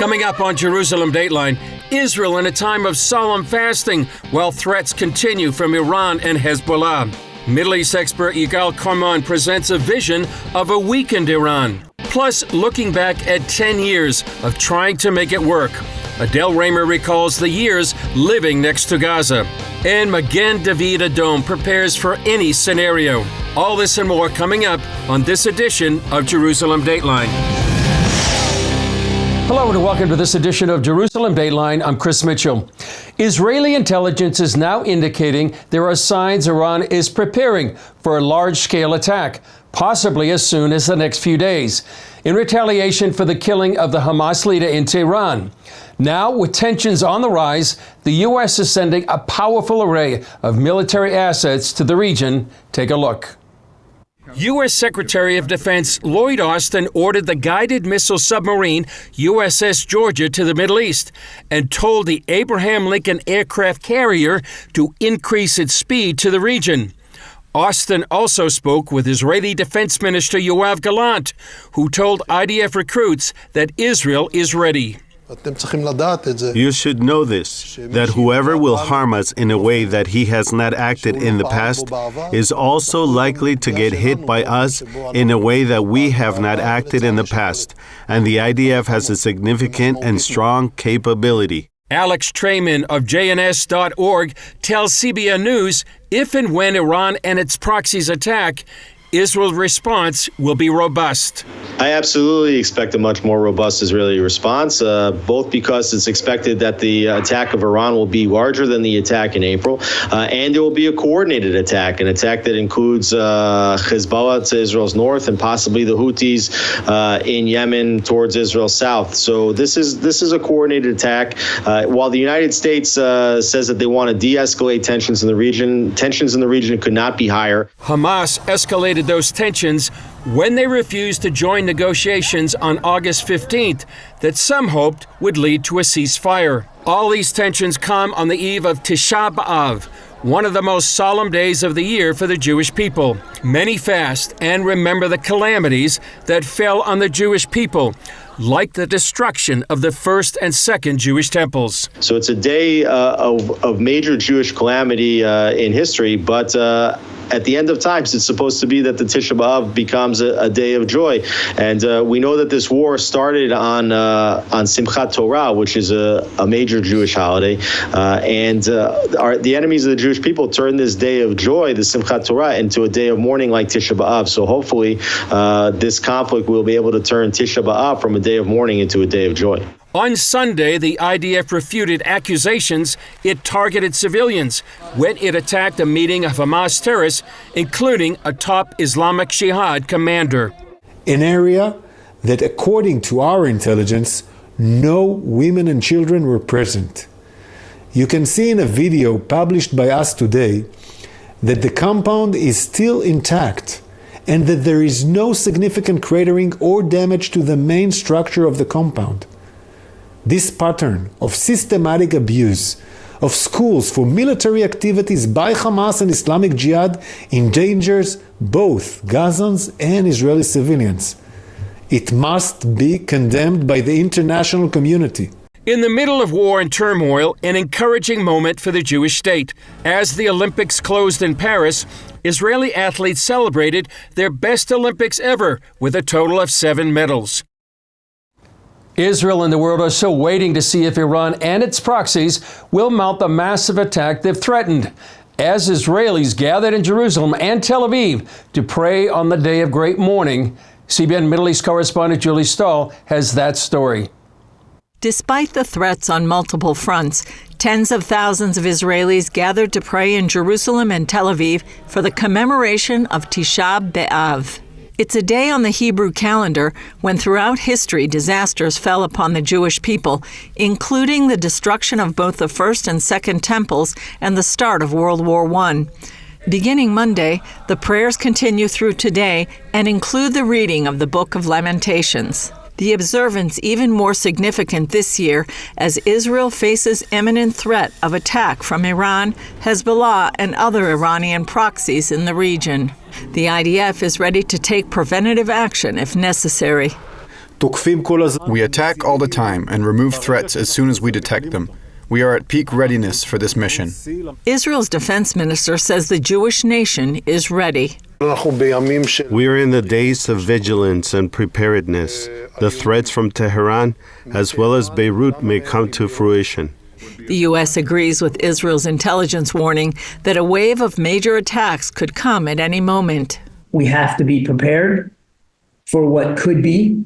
Coming up on Jerusalem Dateline, Israel in a time of solemn fasting while threats continue from Iran and Hezbollah. Middle East expert Yigal Carmon presents a vision of a weakened Iran. Plus, looking back at 10 years of trying to make it work. Adele Raemer recalls the years living next to Gaza. And Magen David Adom prepares for any scenario. All this and more coming up on this edition of Jerusalem Dateline. Hello and welcome to this edition of Jerusalem Dateline. I'm Chris Mitchell. Israeli intelligence is now indicating there are signs Iran is preparing for a large-scale attack, possibly as soon as the next few days, in retaliation for the killing of the Hamas leader in Tehran. Now, with tensions on the rise, the U.S. is sending a powerful array of military assets to the region. Take a look. U.S. Secretary of Defense Lloyd Austin ordered the guided missile submarine USS Georgia to the Middle East and told the Abraham Lincoln aircraft carrier to increase its speed to the region. Austin also spoke with Israeli Defense Minister Yoav Galant, who told IDF recruits that Israel is ready. You should know this, that whoever will harm us in a way that he has not acted in the past is also likely to get hit by us in a way that we have not acted in the past, and the IDF has a significant and strong capability. Alex Trayman of JNS.org tells CBN News if and when Iran and its proxies attack, Israel's response will be robust. I absolutely expect a much more robust Israeli response, both because it's expected that the attack of Iran will be larger than the attack in April, and it will be a coordinated attack, an attack that includes Hezbollah to Israel's north and possibly the Houthis in Yemen towards Israel's south. So this is a coordinated attack. While the United States says that they want to de-escalate tensions in the region could not be higher. Hamas escalated those tensions when they refused to join negotiations on August 15th that some hoped would lead to a ceasefire. All these tensions come on the eve of Tisha B'Av, one of the most solemn days of the year for the Jewish people. Many fast and remember the calamities that fell on the Jewish people, like the destruction of the first and second Jewish temples. So it's a day of major Jewish calamity in history, but at the end of times, it's supposed to be that the Tisha B'Av becomes a day of joy. And we know that this war started on Simchat Torah, which is a major Jewish holiday. The enemies of the Jewish people turned this day of joy, the Simchat Torah, into a day of mourning like Tisha B'Av. So hopefully this conflict will be able to turn Tisha B'Av from a day of mourning into a day of joy. On Sunday, the IDF refuted accusations it targeted civilians when it attacked a meeting of Hamas terrorists, including a top Islamic Jihad commander. An area that, according to our intelligence, no women and children were present. You can see in a video published by us today that the compound is still intact and that there is no significant cratering or damage to the main structure of the compound. This pattern of systematic abuse of schools for military activities by Hamas and Islamic Jihad endangers both Gazans and Israeli civilians. It must be condemned by the international community. In the middle of war and turmoil, an encouraging moment for the Jewish state. As the Olympics closed in Paris, Israeli athletes celebrated their best Olympics ever with a total of 7 medals. Israel and the world are still waiting to see if Iran and its proxies will mount the massive attack they've threatened, as Israelis gathered in Jerusalem and Tel Aviv to pray on the day of great mourning. CBN Middle East correspondent Julie Stahl has that story. Despite the threats on multiple fronts, tens of thousands of Israelis gathered to pray in Jerusalem and Tel Aviv for the commemoration of Tisha B'Av. It's a day on the Hebrew calendar when throughout history disasters fell upon the Jewish people, including the destruction of both the first and second temples and the start of World War I. Beginning Monday, the prayers continue through today and include the reading of the Book of Lamentations. The observance even more significant this year as Israel faces imminent threat of attack from Iran, Hezbollah, and other Iranian proxies in the region. The IDF is ready to take preventative action if necessary. We attack all the time and remove threats as soon as we detect them. We are at peak readiness for this mission. Israel's defense minister says the Jewish nation is ready. We are in the days of vigilance and preparedness. The threats from Tehran as well as Beirut may come to fruition. The U.S. agrees with Israel's intelligence warning that a wave of major attacks could come at any moment. We have to be prepared for what could be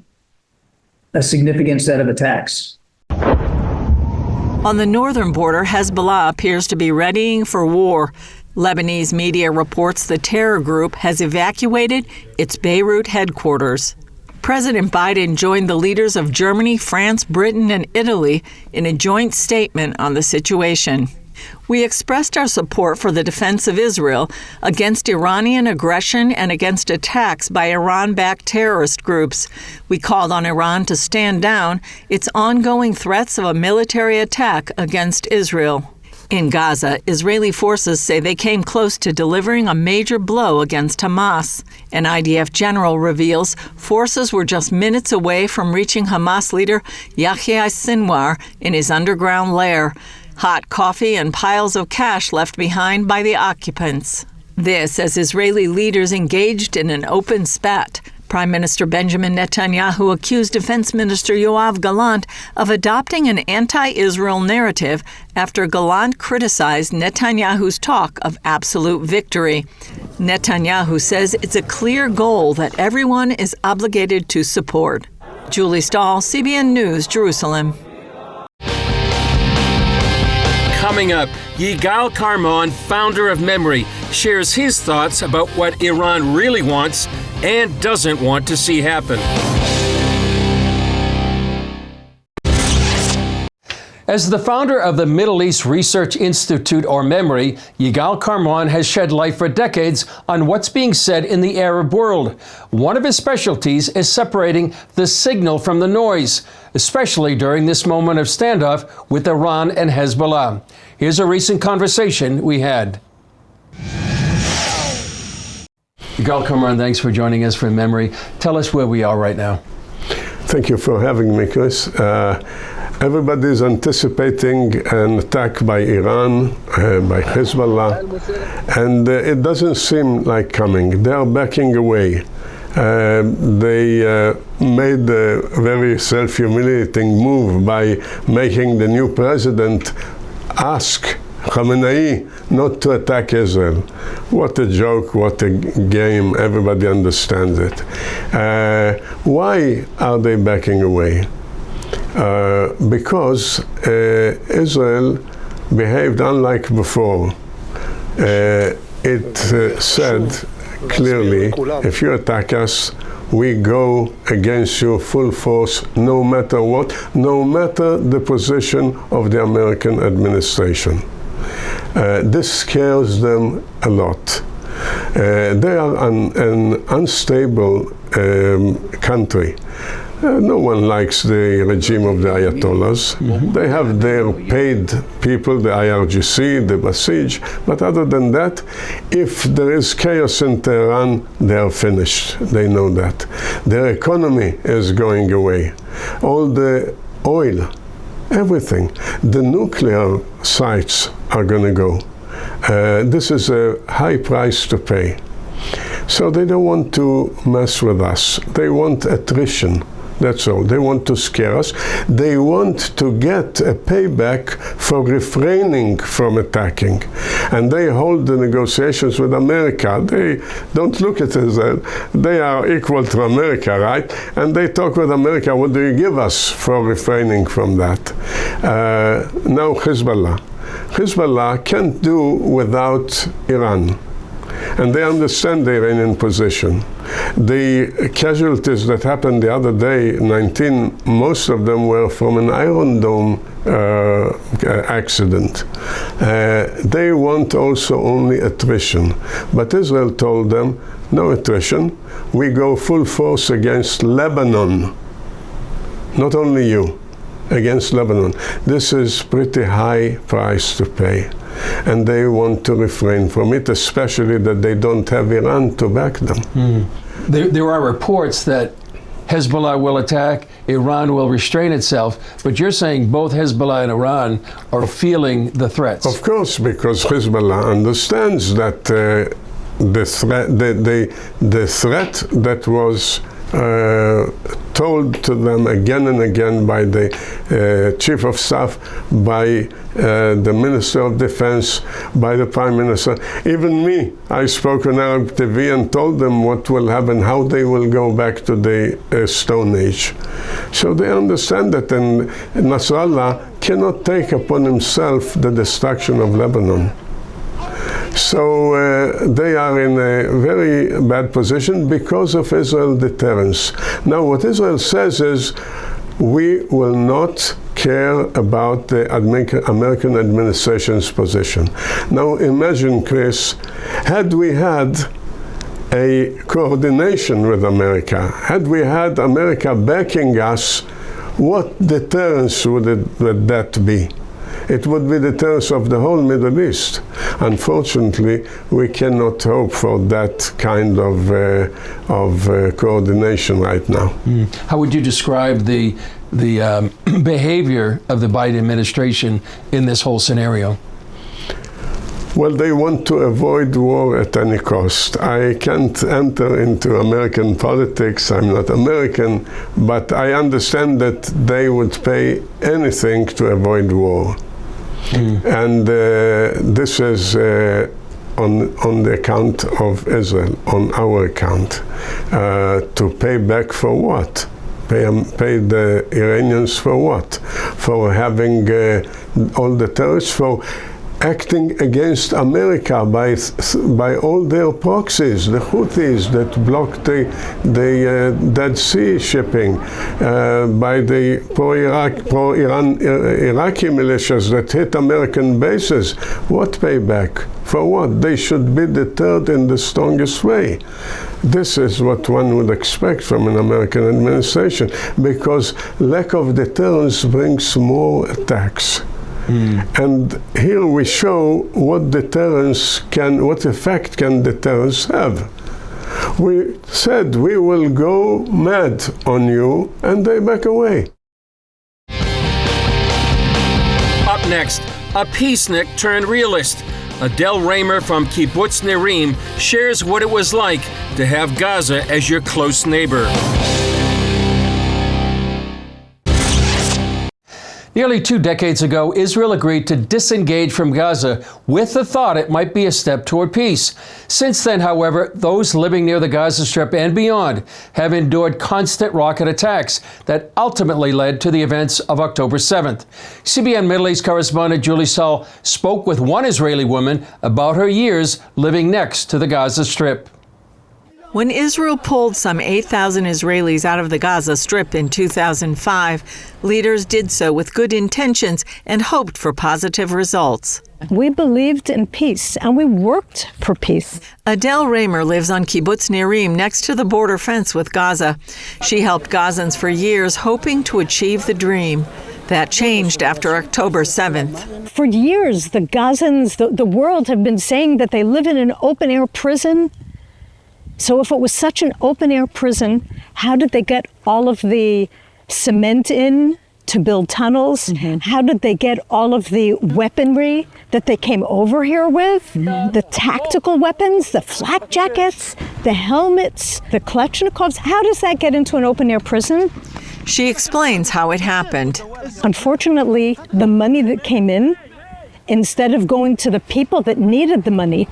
a significant set of attacks. On the northern border, Hezbollah appears to be readying for war. Lebanese media reports the terror group has evacuated its Beirut headquarters. President Biden joined the leaders of Germany, France, Britain, and Italy in a joint statement on the situation. We expressed our support for the defense of Israel against Iranian aggression and against attacks by Iran-backed terrorist groups. We called on Iran to stand down its ongoing threats of a military attack against Israel. In Gaza, Israeli forces say they came close to delivering a major blow against Hamas. An IDF general reveals forces were just minutes away from reaching Hamas leader Yahya Sinwar in his underground lair. Hot coffee and piles of cash left behind by the occupants. This as Israeli leaders engaged in an open spat. Prime Minister Benjamin Netanyahu accused Defense Minister Yoav Galant of adopting an anti-Israel narrative after Galant criticized Netanyahu's talk of absolute victory. Netanyahu says it's a clear goal that everyone is obligated to support. Julie Stahl, CBN News, Jerusalem. Coming up, Yigal Carmon, founder of Memory, shares his thoughts about what Iran really wants and doesn't want to see happen. As the founder of the Middle East Research Institute, or Memory, Yigal Carmon has shed light for decades on what's being said in the Arab world. One of his specialties is separating the signal from the noise, especially during this moment of standoff with Iran and Hezbollah. Here's a recent conversation we had. Yigal Carmon, thanks for joining us for Memory. Tell us where we are right now. Thank you for having me, Chris. Everybody is anticipating an attack by Iran, by Hezbollah, and it doesn't seem like coming. They are backing away. They made a very self-humiliating move by making the new president ask Khamenei not to attack Israel. What a joke, what a game, everybody understands it. Why are they backing away? Because Israel behaved unlike before. It said clearly, if you attack us, we go against you full force, no matter what, no matter the position of the American administration. This scares them a lot. They are an unstable country. No one likes the regime of the Ayatollahs. Mm-hmm. They have their paid people, the IRGC, the Basij, but other than that, if there is chaos in Tehran, they are finished. They know that. Their economy is going away. All the oil, everything. The nuclear sites are going to go. This is a high price to pay. So they don't want to mess with us. They want attrition. That's all. They want to scare us. They want to get a payback for refraining from attacking. And they hold the negotiations with America. They don't look at Israel. They are equal to America, right? And they talk with America, what do you give us for refraining from that? Now Hezbollah. Hezbollah can't do without Iran. And they understand the Iranian position. The casualties that happened the other day, 19, most of them were from an Iron Dome accident. They want also only attrition. But Israel told them, no attrition. We go full force against Lebanon. Not only you, against Lebanon. This is pretty high price to pay. And they want to refrain from it, especially that they don't have Iran to back them. There are reports that Hezbollah will attack, Iran will restrain itself, but you're saying both Hezbollah and Iran are feeling the threats. Of course, because Hezbollah understands that the threat that was told to them again and again by the Chief of Staff, by the Minister of Defense, by the Prime Minister. Even me, I spoke on Arab TV and told them what will happen, how they will go back to the Stone Age. So they understand that, and Nasrallah cannot take upon himself the destruction of Lebanon. So they are in a very bad position because of Israel's deterrence. Now, what Israel says is, we will not care about the American administration's position. Now, imagine, Chris, had we had a coordination with America, had we had America backing us, what deterrence would that be? It would be the deterrence of the whole Middle East. Unfortunately, we cannot hope for that kind of coordination right now. How would you describe the behavior of the Biden administration in this whole scenario? Well, they want to avoid war at any cost. I can't enter into American politics. I'm not American, but I understand that they would pay anything to avoid war. And this is on the account of Israel, on our account. To pay back for what? Pay the Iranians for what? For having all the terrorists, for acting against America by all their proxies, the Houthis that blocked the Dead Sea shipping, by the pro-Iran Iraqi militias that hit American bases. What payback? For what? They should be deterred in the strongest way. This is what one would expect from an American administration, because lack of deterrence brings more attacks. And here we show what effect can deterrence have. We said we will go mad on you, and they back away. Up next, a peacenik turned realist. Adele Raemer from Kibbutz Nerim shares what it was like to have Gaza as your close neighbor. Nearly 2 decades ago, Israel agreed to disengage from Gaza with the thought it might be a step toward peace. Since then, however, those living near the Gaza Strip and beyond have endured constant rocket attacks that ultimately led to the events of October 7th. CBN Middle East correspondent Julie Saul spoke with one Israeli woman about her years living next to the Gaza Strip. When Israel pulled some 8,000 Israelis out of the Gaza Strip in 2005, leaders did so with good intentions and hoped for positive results. We believed in peace, and we worked for peace. Adele Raemer lives on Kibbutz Nerim, next to the border fence with Gaza. She helped Gazans for years, hoping to achieve the dream. That changed after October 7th. For years, the Gazans, the world have been saying that they live in an open-air prison. So if it was such an open-air prison, how did they get all of the cement in to build tunnels? How did they get all of the weaponry that they came over here with? The tactical weapons, the flak jackets, the helmets, the Kalashnikovs. How does that get into an open-air prison? She explains how it happened. Unfortunately, the money that came in, instead of going to the people that needed the money,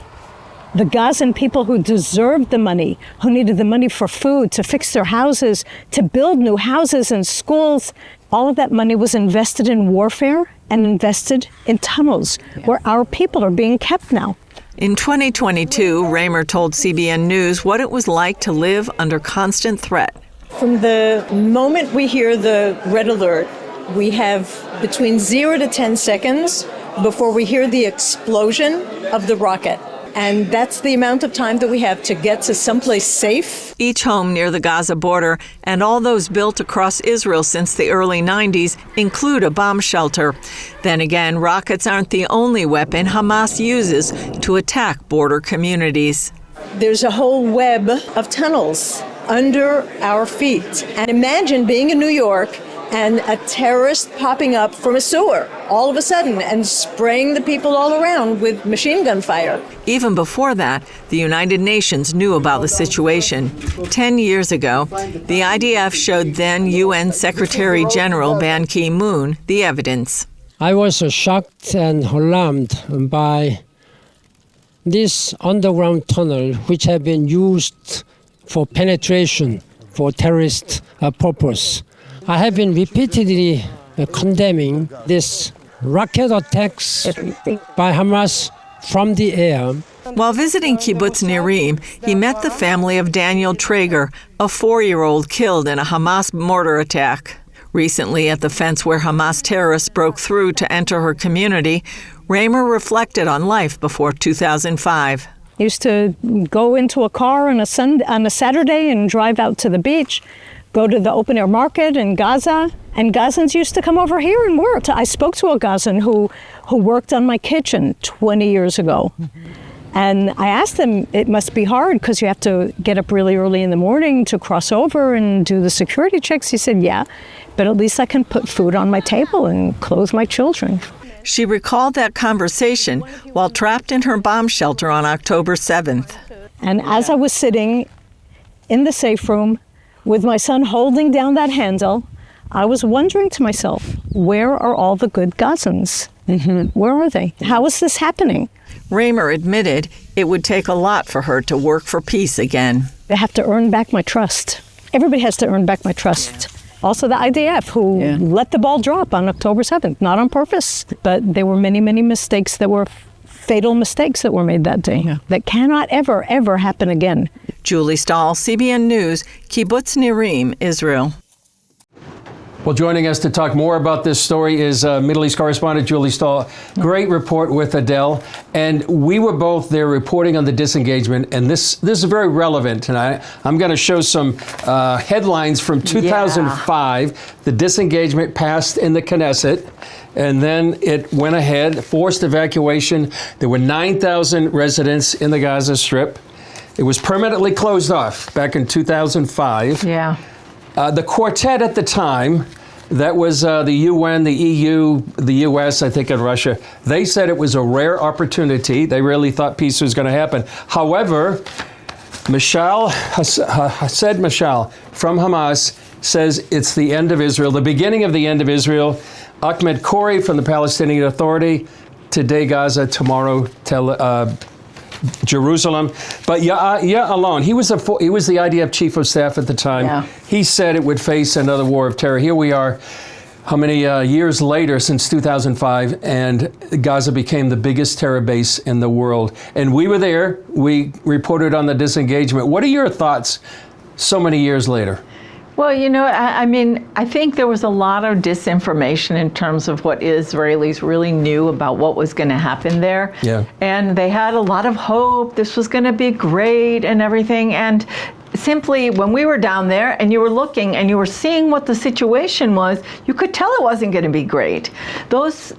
the Gazan people who deserved the money, who needed the money for food, to fix their houses, to build new houses and schools, all of that money was invested in warfare and invested in tunnels where our people are being kept now. In 2022, Raemer told CBN News what it was like to live under constant threat. From the moment we hear the red alert, we have between 0 to 10 seconds before we hear the explosion of the rocket. And that's the amount of time that we have to get to someplace safe. Each home near the Gaza border and all those built across Israel since the early 90s include a bomb shelter. Then again, rockets aren't the only weapon Hamas uses to attack border communities. There's a whole web of tunnels under our feet. And imagine being in New York and a terrorist popping up from a sewer all of a sudden and spraying the people all around with machine gun fire. Even before that, the United Nations knew about the situation. 10 years ago, the IDF showed then UN Secretary General Ban Ki-moon the evidence. I was shocked and alarmed by this underground tunnel, which had been used for penetration for terrorist purpose. I have been repeatedly condemning this rocket attacks by Hamas from the air. While visiting Kibbutz Nirim, he met the family of Daniel Traeger, a 4-year-old killed in a Hamas mortar attack. Recently, at the fence where Hamas terrorists broke through to enter her community, Raemer reflected on life before 2005. I used to go into a car on a Saturday and drive out to the beach, go to the open-air market in Gaza, and Gazans used to come over here and work. I spoke to a Gazan who worked on my kitchen 20 years ago. And I asked him, it must be hard because you have to get up really early in the morning to cross over and do the security checks. He said, yeah, but at least I can put food on my table and clothe my children. She recalled that conversation while trapped in her bomb shelter on October 7th. And as I was sitting in the safe room with my son holding down that handle, I was wondering to myself, where are all the good Gazans? Where are they? How is this happening? Raemer admitted it would take a lot for her to work for peace again. I have to earn back my trust. Everybody has to earn back my trust. Also the IDF, who let the ball drop on October 7th, not on purpose, but there were many, many mistakes that were fatal mistakes that were made that day that cannot ever, ever happen again. Julie Stahl, CBN News, Kibbutz Nirim, Israel. Well, joining us to talk more about this story is Middle East correspondent Julie Stahl. Great report with Adele. And we were both there reporting on the disengagement. And this is very relevant tonight. I'm going to show some headlines from 2005. The disengagement passed in the Knesset. And then it went ahead, forced evacuation. There were 9,000 residents in the Gaza Strip. It was permanently closed off back in 2005. Yeah. The quartet at the time, that was the UN, the EU, the US, I think, and Russia, they said it was a rare opportunity. They really thought peace was going to happen. However, Hased Mashal from Hamas says it's the end of Israel, the beginning of the end of Israel. Ahmed Khoury from the Palestinian Authority, today Gaza, tomorrow Jerusalem. But Alon, he was the IDF chief of staff at the time. Yeah. He said it would face another war of terror. Here we are, how many years later, since 2005, and Gaza became the biggest terror base in the world. And we were there. We reported on the disengagement. What are your thoughts so many years later? Well, you know, I think there was a lot of disinformation in terms of what Israelis really knew about what was going to happen there. Yeah. And they had a lot of hope. This was going to be great and everything. And simply, when we were down there and you were looking and you were seeing what the situation was, you could tell it wasn't going to be great. Those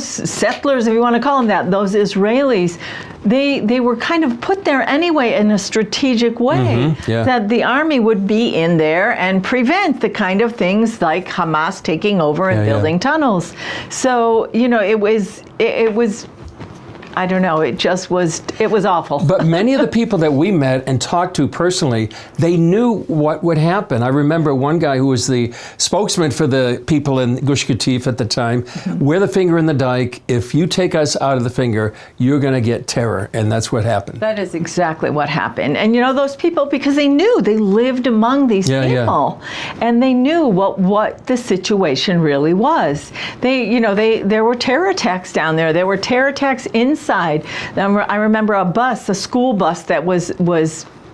settlers, if you want to call them that, those Israelis, they were kind of put there anyway in a strategic way, that the army would be in there and prevent the kind of things like Hamas taking over and building tunnels. So, you know, it was I don't know, it was awful. But many of the people that we met and talked to personally, they knew what would happen. I remember one guy who was the spokesman for the people in Gush Katif at the time, we're the finger in the dike. If you take us out of the finger, you're going to get terror. And that's what happened. That is exactly what happened. And you know, those people, because they knew, they lived among these people. And they knew what the situation really was. There were terror attacks down there. There were terror attacks inside. I remember a school bus that was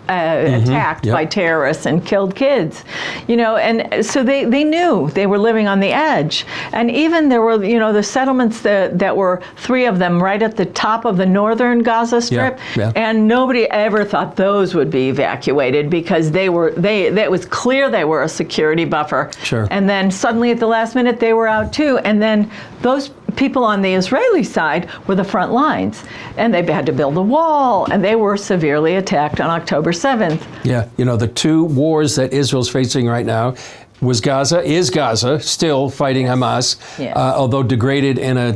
attacked by terrorists and killed kids, and so they knew they were living on the edge. And even there were, the settlements that were 3 of them right at the top of the northern Gaza Strip, and nobody ever thought those would be evacuated because it was clear they were a security buffer. Sure. And then suddenly at the last minute they were out too, and then those people on the Israeli side were the front lines, and they had to build a wall, and they were severely attacked on October 7th. Yeah, you know, the two wars that Israel's facing right now is Gaza, still fighting Hamas, Yes. Although degraded in a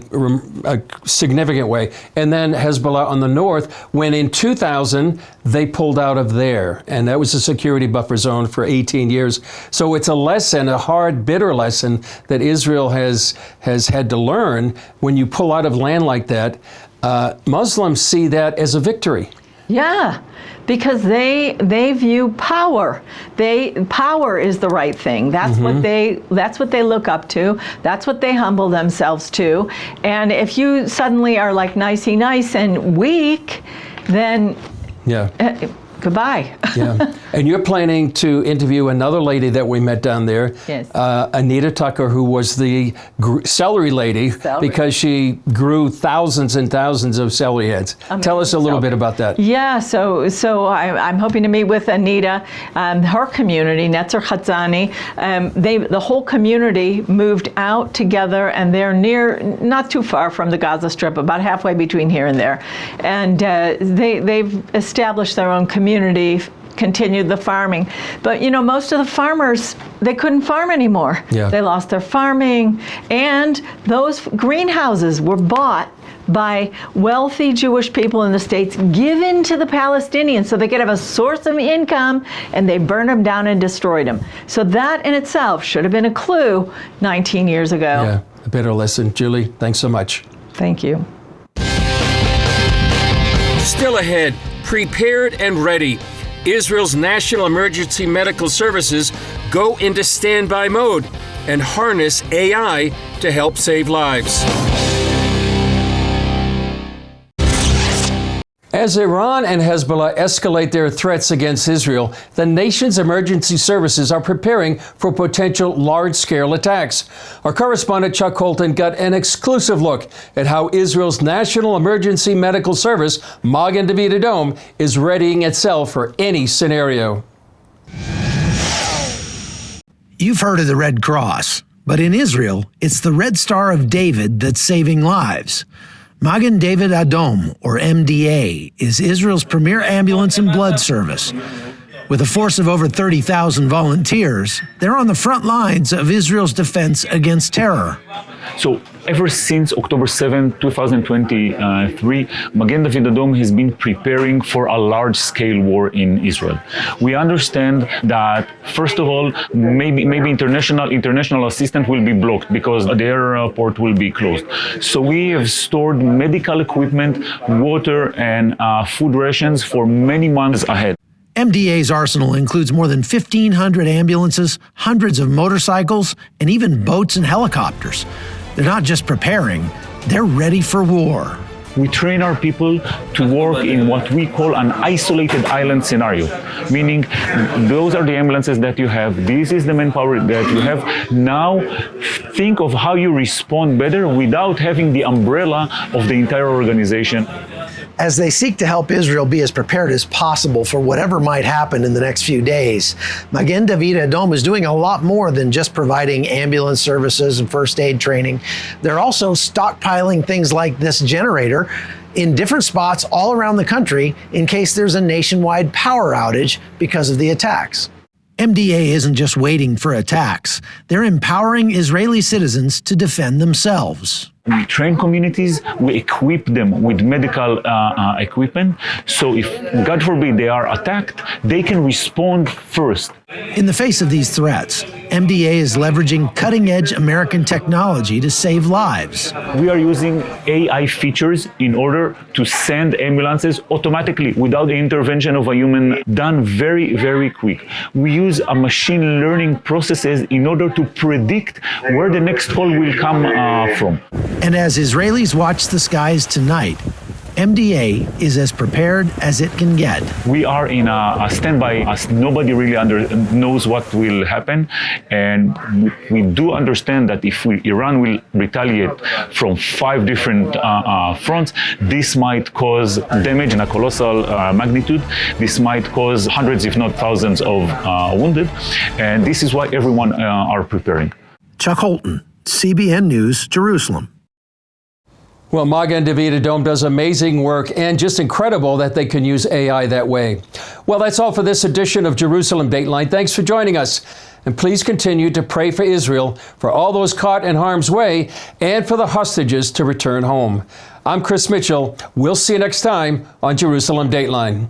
significant way. And then Hezbollah on the north, when in 2000, they pulled out of there. And that was a security buffer zone for 18 years. So it's a lesson, a hard, bitter lesson that Israel has had to learn. When you pull out of land like that, Muslims see that as a victory. Yeah, because they view power. Power is the right thing. That's what they look up to. That's what they humble themselves to. And if you suddenly are like nicey nice and weak, then goodbye. Yeah, and you're planning to interview another lady that we met down there, yes. Anita Tucker, who was the celery lady because she grew thousands and thousands of celery heads. Amazing. Tell us a little bit about that. Yeah, so I'm hoping to meet with Anita, her community, Netzer Chatzani. The whole community moved out together, and they're not too far from the Gaza Strip, about halfway between here and there. And they've established their own community, continued the farming. But, you know, most of the farmers, they couldn't farm anymore. Yeah. They lost their farming, and those greenhouses were bought by wealthy Jewish people in the States, given to the Palestinians so they could have a source of income, and they burned them down and destroyed them. So that in itself should have been a clue 19 years ago. Yeah, a better lesson. Julie, thanks so much. Thank you. Still ahead, prepared and ready. Israel's National Emergency Medical Services go into standby mode and harness AI to help save lives. As Iran and Hezbollah escalate their threats against Israel, the nation's emergency services are preparing for potential large-scale attacks. Our correspondent Chuck Holton got an exclusive look at how Israel's National Emergency Medical Service, Magen David Adom, is readying itself for any scenario. You've heard of the Red Cross, but in Israel, it's the Red Star of David that's saving lives. Magen David Adom, or MDA, is Israel's premier ambulance and blood service. With a force of over 30,000 volunteers, they're on the front lines of Israel's defense against terror. So ever since October 7, 2023, Magen David Adom has been preparing for a large-scale war in Israel. We understand that, first of all, maybe international assistance will be blocked because the airport will be closed. So we have stored medical equipment, water, and food rations for many months ahead. MDA's arsenal includes more than 1,500 ambulances, hundreds of motorcycles, and even boats and helicopters. They're not just preparing, they're ready for war. We train our people to work in what we call an isolated island scenario, meaning those are the ambulances that you have, this is the manpower that you have. Now think of how you respond better without having the umbrella of the entire organization. As they seek to help Israel be as prepared as possible for whatever might happen in the next few days, Magen David Adom is doing a lot more than just providing ambulance services and first aid training. They're also stockpiling things like this generator in different spots all around the country in case there's a nationwide power outage because of the attacks. MDA isn't just waiting for attacks. They're empowering Israeli citizens to defend themselves. We train communities, we equip them with medical equipment, so if, God forbid, they are attacked, they can respond first. In the face of these threats, MDA is leveraging cutting-edge American technology to save lives. We are using AI features in order to send ambulances automatically without the intervention of a human, done very, very quick. We use a machine learning processes in order to predict where the next call will come from. And as Israelis watch the skies tonight, MDA is as prepared as it can get. We are in a standby as nobody really knows what will happen. And we do understand that if Iran will retaliate from 5 different fronts, this might cause damage in a colossal magnitude. This might cause hundreds, if not thousands of wounded. And this is why everyone are preparing. Chuck Holton, CBN News, Jerusalem. Well, Magen David Adom does amazing work, and just incredible that they can use AI that way. Well, that's all for this edition of Jerusalem Dateline. Thanks for joining us. And please continue to pray for Israel, for all those caught in harm's way, and for the hostages to return home. I'm Chris Mitchell. We'll see you next time on Jerusalem Dateline.